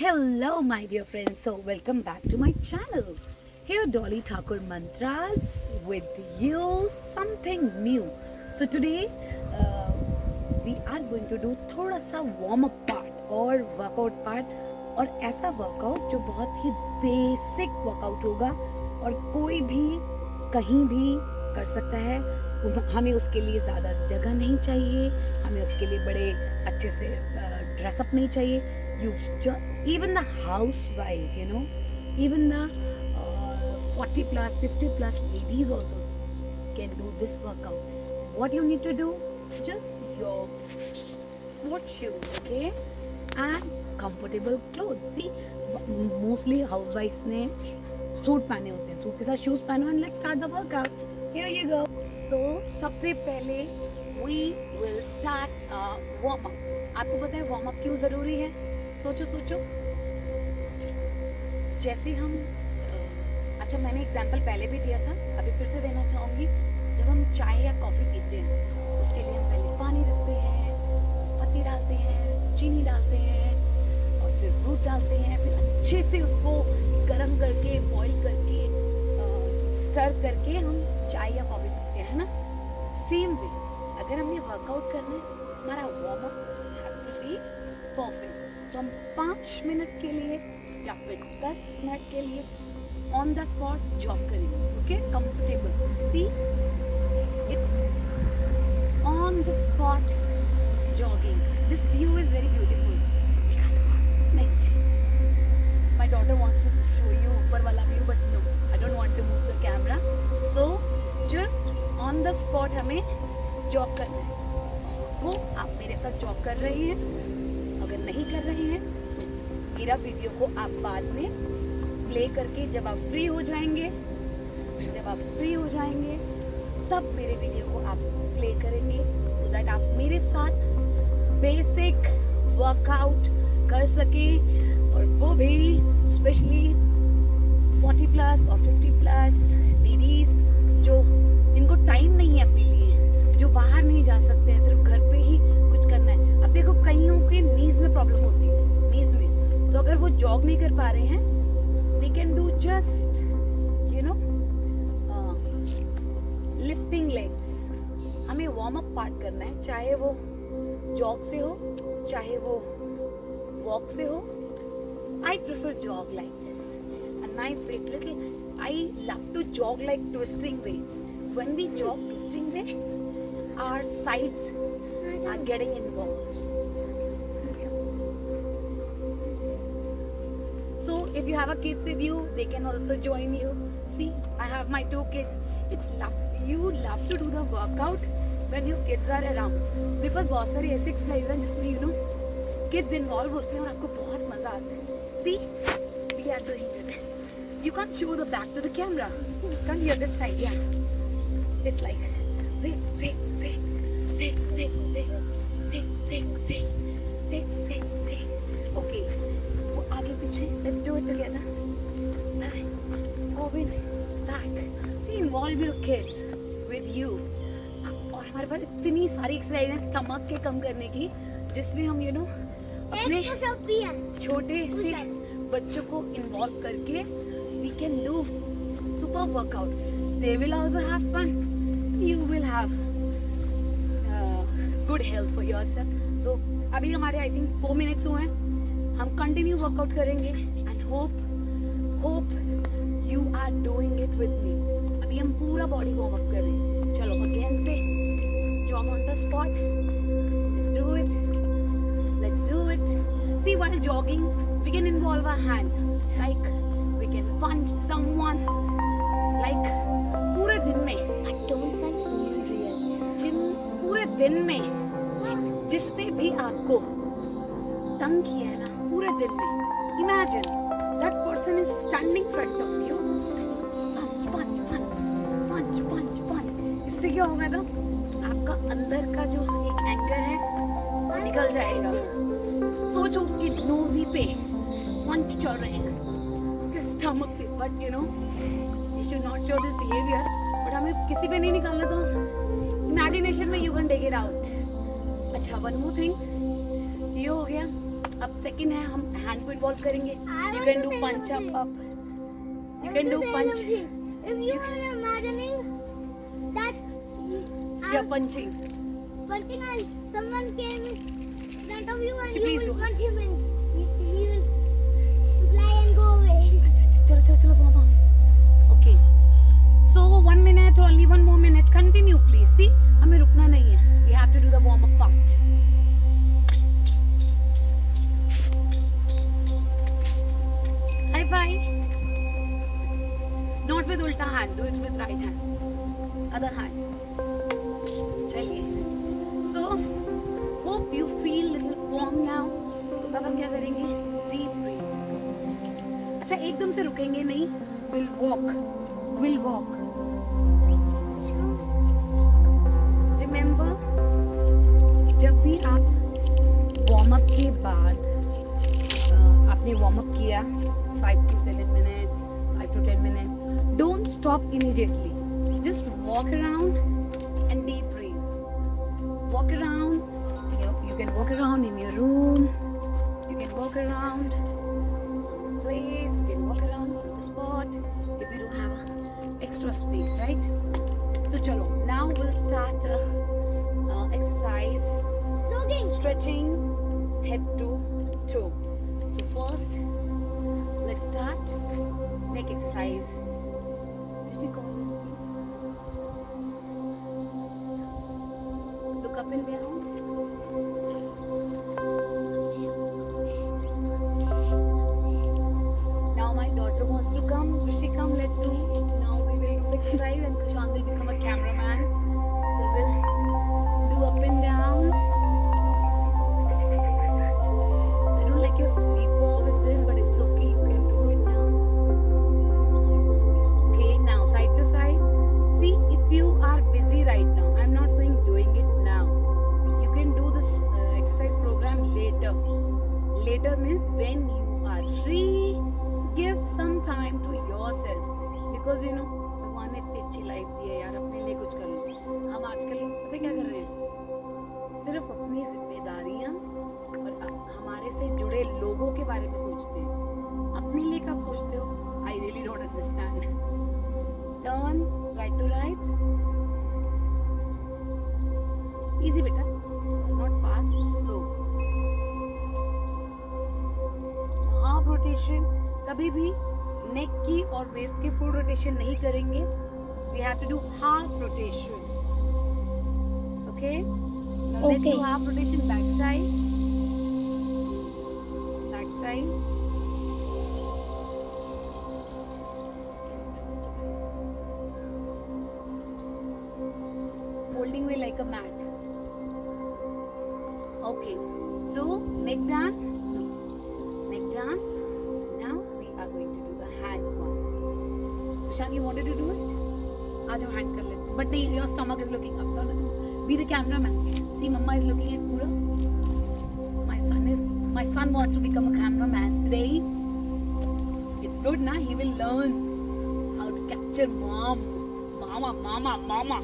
Hello, my dear friends. So, welcome back to my channel. Here, Dolly Thakur Mantras with you something new. So, today we are going to do थोड़ा सा warm up part और workout part और ऐसा workout जो बहुत ही basic workout होगा और कोई भी कहीं भी कर सकता है. हमें उसके लिए ज़्यादा जगह नहीं चाहिए, हमें उसके लिए बड़े अच्छे से ड्रेसअप नहीं चाहिए. Even the housewife, even the 40 plus, 50 plus ladies also can do this workout. What you need to do? Just your sports shoes, okay? And comfortable clothes. See, mostly housewives ने सूट पहने होते हैं, suit के साथ shoes पहनो and let's start the workout. Here you go. So सबसे पहले we will start a warm up. आपको पता है warm up क्यों ज़रूरी है? सोचो जैसे हम अच्छा मैंने एग्जाम्पल पहले भी दिया था, अभी फिर से देना चाहूँगी. जब हम चाय या कॉफ़ी पीते हैं उसके लिए हम पहले पानी रखते हैं, पत्ती डालते हैं, चीनी डालते हैं और फिर दूध डालते हैं, फिर अच्छे से उसको गर्म करके बॉईल करके स्टर करके हम चाय या कॉफ़ी पीते हैं ना. सेम वे अगर हमें वर्कआउट करना है, हमारा warm up has to be perfect. तो हम 5 मिनट के लिए या फिर 10 मिनट के लिए ऑन द स्पॉट जॉग करेंगे. Okay, comfortable. See, it's on the spot jogging. This view is very beautiful. Next, my daughter wants to show you ऊपर वाला view but no, I don't want to move the camera. So just on the spot हमें jog करना है. वो आप मेरे साथ jog कर रहे हैं. अगर नहीं कर रहे हैं तो मेरा वीडियो को आप बाद में प्ले करके जब आप फ्री हो जाएंगे तब मेरे वीडियो को आप प्ले करेंगे सो दैट आप मेरे साथ बेसिक वर्कआउट कर सकें. और वो भी स्पेशली 40 प्लस और 50 प्लस लेडीज जिनको टाइम नहीं है अपने लिए, जो बाहर नहीं जा सकते हैं, सिर्फ घर पे ही कुछ करना है. अब देखो कईयों के नीज में प्रॉब्लम होती है, नीज में, तो अगर वो जॉग नहीं कर पा रहे हैं they can do just lifting legs. हमें वार्म अप पार्ट करना है, चाहे वो जॉग से हो चाहे वो वॉक से हो. I prefer jog like this and I love to jog like twisting way. When we jog twisting way, our sides are getting involved. So if you have a kids with you, they can also join you. See, I have my 2 kids. You love to do the workout when your kids are around because बहुत सारी ऐसी exercise हैं जिसमें kids involved होते हैं और आपको बहुत मजा आता है. See, we are doing this. You can't show the back to the camera. Can't you this side? Yeah. It's like say. Okay. वो आगे पीछे. Let's do it together. Forward, back. See, involve your kids with you. और हमारे पास इतनी सारी exercise है stomach के कम करने की, जिसमें हम अपने छोटे से बच्चों को इन्वॉल्व करके we can do super workout. They will also have fun. You will have good health for yourself. So अभी हमारे I think 4 minutes हुए हैं. हम कंटिन्यू वर्कआउट करेंगे and hope you are doing it with me. अभी हम पूरा body warm up कर रहे हैं. चलो अगेन से jog on the spot. Let's do it. See, while jogging we can involve our hands, like we can punch someone, like पूरे दिन में पूरे दिन में जिसने भी आपको तंग किया है ना, पूरे दिन में, imagine that person is standing front of you. punch. इससे क्या होगा ना, आपका अंदर का जो एक एंगर है निकल जाएगा. सोचो उसकी नोज़ी पे पंच चल रहे हैं, उसके स्टमक पे. But you should not show this behavior. But हमें किसी पे नहीं निकालना, तो इमेजिनेशन में you can take it out. अच्छा, one more thing, ये हो गया. अब सेकंड है, हम हैंड को इन्वॉल्व करेंगे. You can do punch up. You can do punch. If you are imagining that You're punching. punching and someone came in front of you and She you please will do. punch him and he will fly and go away. चलो वापस. Okay. So 1 minute or only 1 more minute. Continue please. See, हमें रुकना नहीं है. We have to do the warm up part. High five. Not with ulta hand, do it with right hand. Other hand. चलिए. So, hope you feel little warm now. तो अब हम क्या करेंगे? Deep breathe. अच्छा, एकदम से रुकेंगे नहीं. We'll walk. We'll walk. Remember, जब भी आप warm up के बाद आपने warm up किया 5 to 7 minutes, 5 to 10 minutes. Don't stop immediately. Just walk around and deep breathe. Walk around. You can walk around in your room. You can walk around the place. You can walk around on the spot if you don't have extra space, right? So chalo. Now we'll start exercise. Jogging. Stretching head to toe. So first, let's start neck exercise. Look up and down. Now my daughter wants to come. Will she come? Let's do. Now we will do exercise and Prashant will become a cameraman. So we'll do up and down. I don't like your sleeper with this, but it's okay. You can do it now. Okay, now side to side. See, if you are busy right now, I'm not saying doing it now. You can do this exercise program later. Later means when you are free, give some time to yourself. Because you know, भगवान ने इतनी अच्छी life दी है यार, अपने लिए कुछ कर लो. हम आजकल लोग पता क्या कर रहे हैं? सिर्फ अपनी जिम्मेदारियां और हमारे से जुड़े लोगों के बारे में सोचते हैं. अपने लिए कब सोचते हो? I really don't understand. Turn right to right. Easy beta. Not fast, slow. Half rotation. कभी भी neck की और waist की full rotation नहीं करेंगे. We have to do half rotation. Okay? Now let's do half rotation back side. Back side. Folding way like a mat. Okay, so neck down, neck down. So now we are going to do the hands one. Prashant, you wanted to do it? आज हम hand कर लेते हैं. But नहीं, your stomach is looking up. No, no, no. Be the cameraman. See, Mama is looking at पूरा. My son wants to become a cameraman today. It's good, na? He will learn how to capture mama.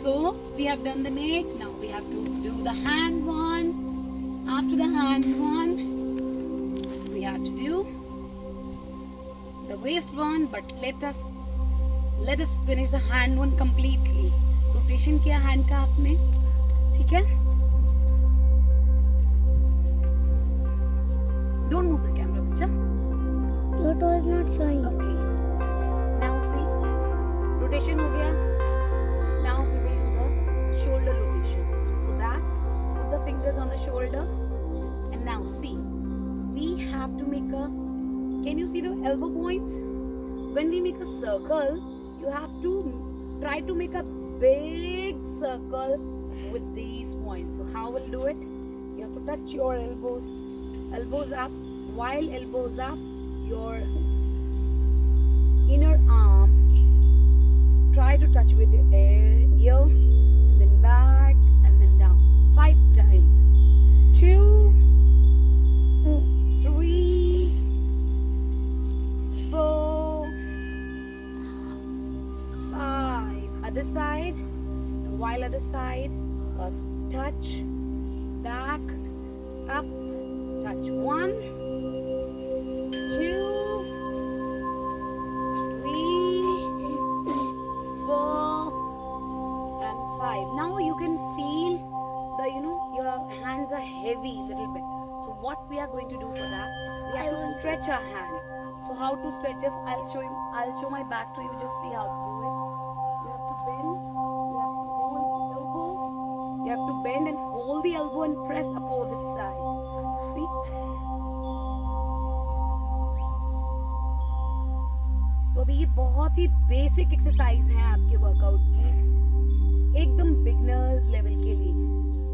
So we have done the neck. Now we have to do the hand one. After the hand one, we have to do the waist one. But let us finish the hand one completely. Rotation किया hand का आपने, ठीक है? Don't move the camera, बच्चा. Your toe is not showing. Okay. Now see, rotation हो गया. Now we will do the shoulder rotation. For that, put the fingers on the shoulder. And now see, we have to make a. Can you see the elbow points? When we make a circle, you have to try to make a big circle with these points. So how we'll do it? You have to touch your elbows up. While elbows up, your inner arm try to touch with the ear, and then back and then down 5 times. 2, 3, 4, 5. Other side. While other side, first touch, back, up, touch. march. 1, 2, 3, 4, and 5. Now you can feel the, your hands are heavy little bit. So what we are going to do for that, we have to stretch our hand. So how to stretch this? I'll show my back to you. Just see how to do it. You have to bend. You have to hold the elbow. You have to bend and hold the elbow and press opposite side. See? तो अभी ये बहुत ही basic exercise हैं आपके workout की, एकदम beginners level के लिए।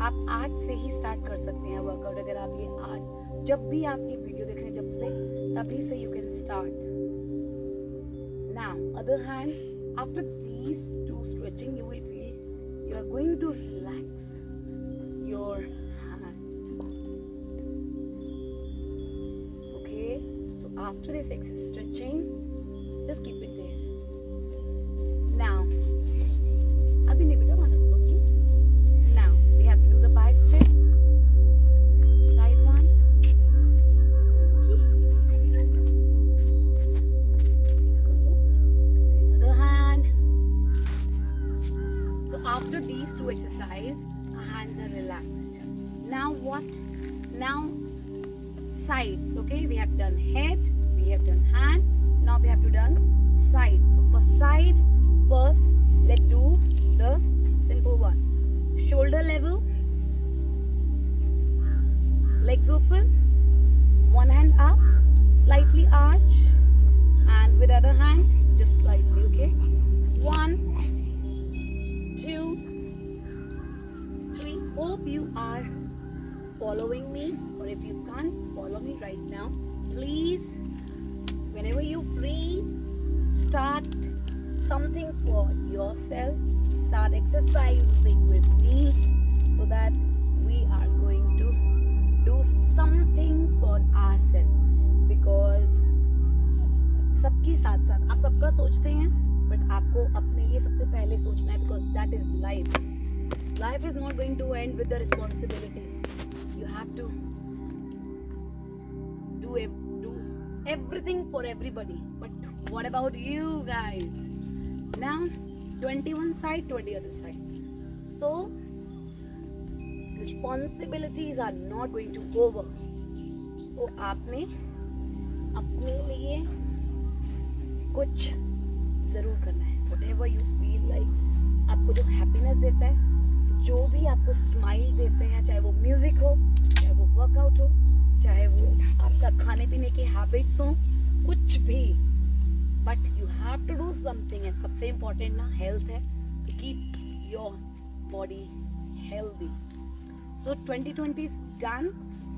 आप आज से ही स्टार्ट कर सकते हैं वर्कआउट। अगर आप ये आज जब भी आप ये वीडियो देख रहे हैं, जब से तभी से you can start now. Other hand, after these two stretching you will feel you are going to relax your hand. Okay, so after this exercise stretching, just keep it there. Now, abhi nahi beta, one more please. Now we have to do the biceps. Side one. Other hand. So after these two exercises, our hands are relaxed. Now what? Now sides. Okay, we have done head, we have done hand. Now we have to done side. So for side, first let's do the simple one. Shoulder level, legs open, one hand up, slightly arch, and with other hand just slightly. Okay, 1, 2, 3. Hope you are following me, or if you can't follow me right now, please, whenever you're free, start something for yourself. Start exercising with me so that we are going to do something for ourselves. Because सबके साथ साथ आप सबका सोचते हैं, but आपको अपने लिए सबसे पहले सोचना है, because that is life. Life is not going to end with the responsibility. You have to do everything for everybody. But what about you guys? Now 21 side, 20 other side. So responsibilities are not going to over. तो आपने अपने लिए कुछ जरूर करना है. Whatever you feel like, आपको जो हैप्पीनेस देता है, जो भी आपको स्माइल देते हैं, चाहे वो म्यूजिक हो, चाहे वो वर्कआउट हो, चाहे वो आपका खाने पीने के हैबिट्स हो, कुछ भी, but you have to do something. And सबसे इम्पोर्टेंट ना हेल्थ है, to keep your body healthy. So 2020 is done.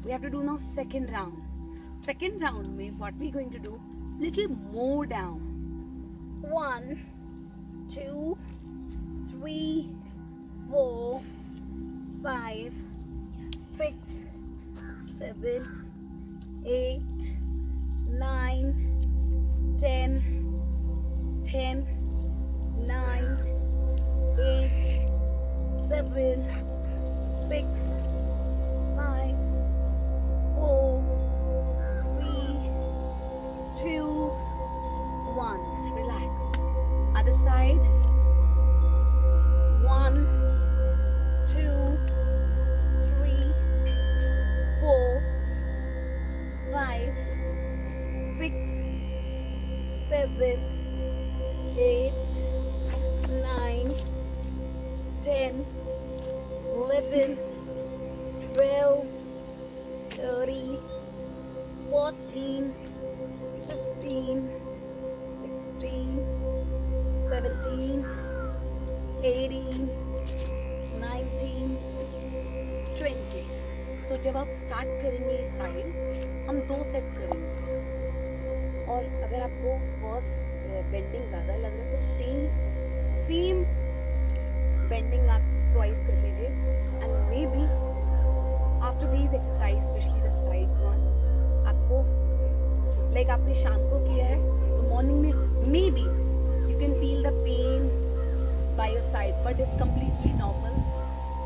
We have to do now second round. Second round में what we going to do? Little more down. 1, 2, 3, 4, 5, 6, 7, 8, 9, 10, 10, 9, 8, 7, 6, 5, 4, 3, 2, 1. Relax. Other side. 1, 2, 3, 4, 5, 6, 7, 8, 9, 10, 11, 12, 13, 14, 15, 16, 17, 18, 19, 20. तो जब आप start करेंगे side, हम 2 set करेंगे. और अगर आपको फर्स्ट बेंडिंग ज़्यादा लग रहा है तो सेम बेंडिंग आप ट्वाइस कर लीजिए. And maybe after these exercise, specially the side one, आपको लाइक आपने शाम को किया है तो मॉर्निंग में maybe you can feel the pain by your side, but it's completely normal.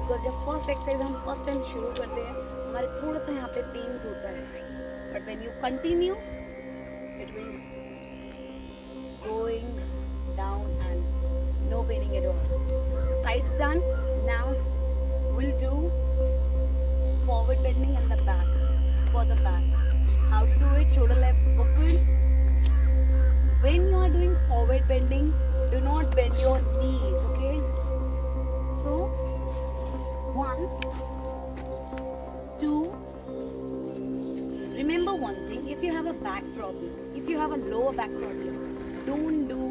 Because जब फर्स्ट एक्सरसाइज हम फर्स्ट टाइम शुरू करते हैं, हमारे थोड़ा सा यहाँ पे पेन्स होता है, but when you continue it will going down and no paining at all. Sides done. Now we'll do forward bending and the back, for the back. How to do it? Shoulder left open. When you are doing forward bending, do not bend your knees, okay? So 1, 2. Remember one thing, if you have a back problem, if you have a lower back problem, don't do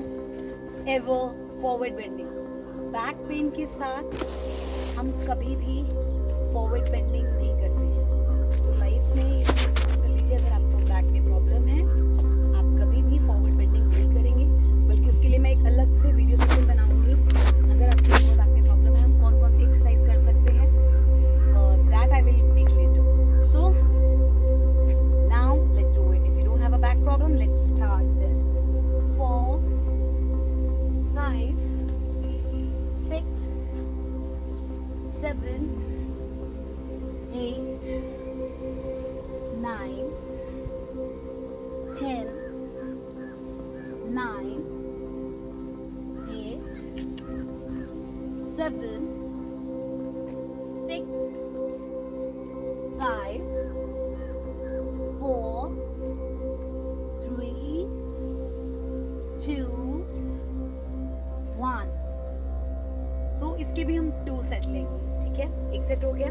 ever forward bending. Back pain के साथ हम कभी भी forward bending नहीं करते हैं. तो life में ये चीज़ कर लीजिए, अगर आपको बैक में प्रॉब्लम है आप कभी भी फॉरवर्ड बेंडिंग नहीं करेंगे. बल्कि उसके लिए मैं एक अलग से वीडियो सेशन बनाऊंगी. अगर आपको बैक में प्रॉब्लम है, हम कौन कौन सी एक्सरसाइज कर सकते हैं, that I will make later. So now let's do it. If you don't have a back problem, let's start this. 4, 5, 6, 7, 8, 9, 10, 9, 8, 7, 6, 5, 4, 3, 2, 1. सो इसके भी हम 2 सेट लेंगे, ठीक है. एक सेट हो गया,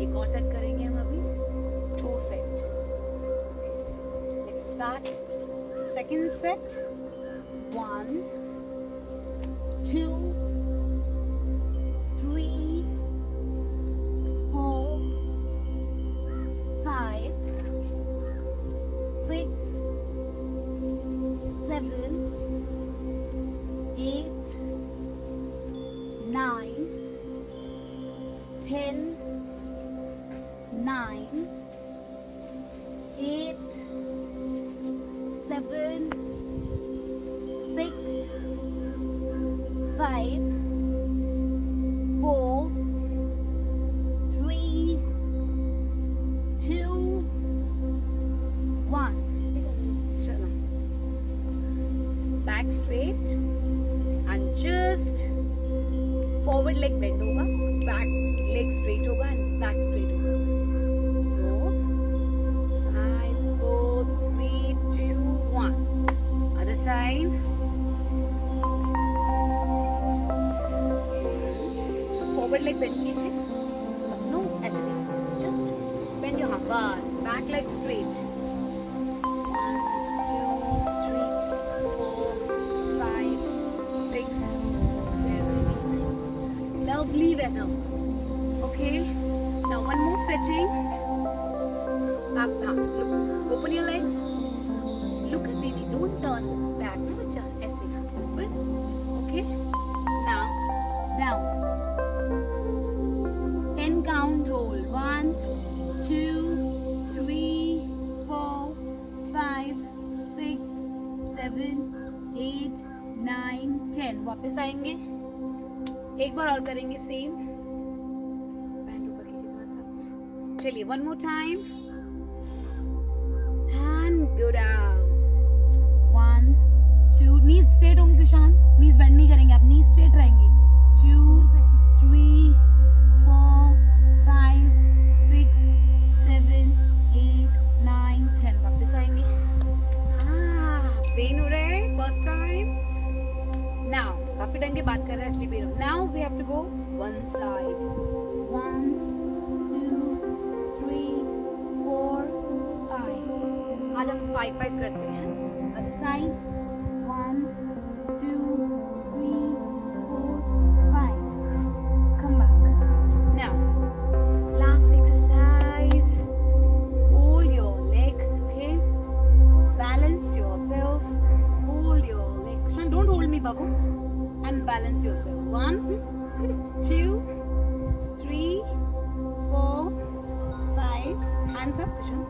एक और सेट करेंगे हम अभी, 2 set. Let's start second set. 1, 2, 3, 4, 5, 6, 7, 8, 9, 10, 9, 8, 7, 6, 5, 4, 3, 2, 1. चलो, back straight and just forward leg bend होगा, बैक लेग स्ट्रेट होगा एंड बैक स्ट्रेट होगा. सो 5, 4, 3, 2, 1. Other side. Forward leg bend कीजिए. नो ऐसे नहीं, जस्ट बेंड योर हाथ. बस back leg straight. 1, 2, 3, 4, 5, 6, 7. Lovely weather. Okay. Now one more stretching. Up, up. Look. Open your legs. Look at baby. Don't turn back. No, just ऐसे. Open. Okay. Now down. 10 count. Hold. 1, 2, 3, 4, 5, 6, 7, 8, 9, 10. वापस आएंगे. एक बार और करेंगे same. Band ऊपर कीजिए थोड़ा सा. चलिए, one more time and go down. 1, 2. Knees straight होंगे कृषांत, नीज बेंड नहीं करेंगे आप, नीज स्ट्रेट रहेंगे. 2, 3, 4, 5, 6, 7, 8, 9, 10. वापस आएंगे. पेन हो रहा है फर्स्ट टाइम. नाउ काफी ढंग के बात कर रहा है इसलिए pain. Now we have to go one side. 1, 2, 3, 4, 5. आज हम 5 करते हैं. Other side. 1, 2, 3, 4, 5. Come back. Now, last exercise. Hold your leg, okay? Balance yourself. Hold your leg. Krishan, don't hold me, babu. And balance yourself. 1, 2, 3, 4, 5. Hands up, Krishan.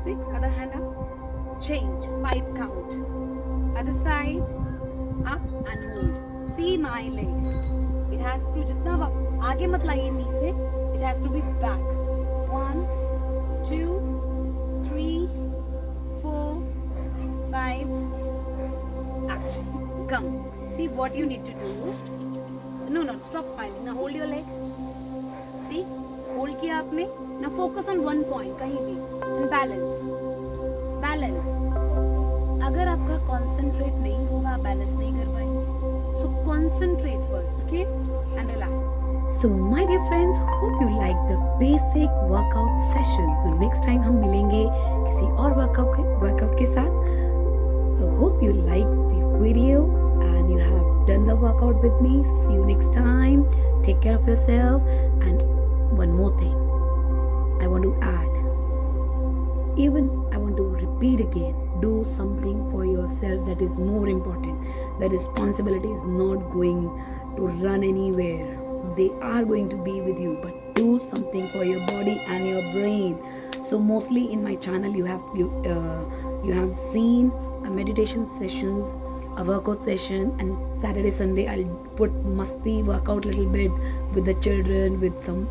6. Other hand up. Change. 5 count. Other side. Up and hold. See my leg. It has to जितना आगे मत लाइए नी से. It has to be back. 1, 2, 3, 4, 5. Action. Come. See what you need to do. No, stop smiling. Now hold your leg. See? Hold किया आपने. Now focus on one point. कहीं भी. And balance. Balance. अगर आपका concentrate नहीं होगा, आप balance नहीं कर पाएंगे. So concentrate first, okay? And relax. So my dear friends, hope you like the basic workout session. So next time हम मिलेंगे किसी और workout के साथ. So hope you like the video and you have done the workout with me. So see you next time. Take care of yourself. And one more thing I want to add. Even I want to repeat again. Do something for yourself that is more important. The responsibility is not going to run anywhere. They are going to be with you, but do something for your body and your brain. So mostly in my channel you have seen a meditation sessions, a workout session, and Saturday Sunday I'll put masti workout little bit with the children, with some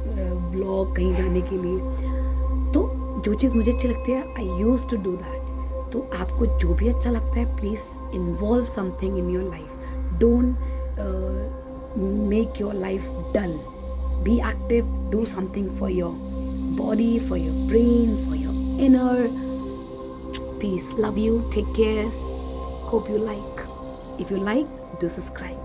vlog कहीं जाने के लिए. तो जो चीज़ मुझे अच्छी लगती है I used to do that. तो आपको जो भी अच्छा लगता है please involve something in your life. Don't make your life dull. Be active. Do something for your body, for your brain, for your inner. Peace. Love you. Take care. Hope you like. If you like, do subscribe.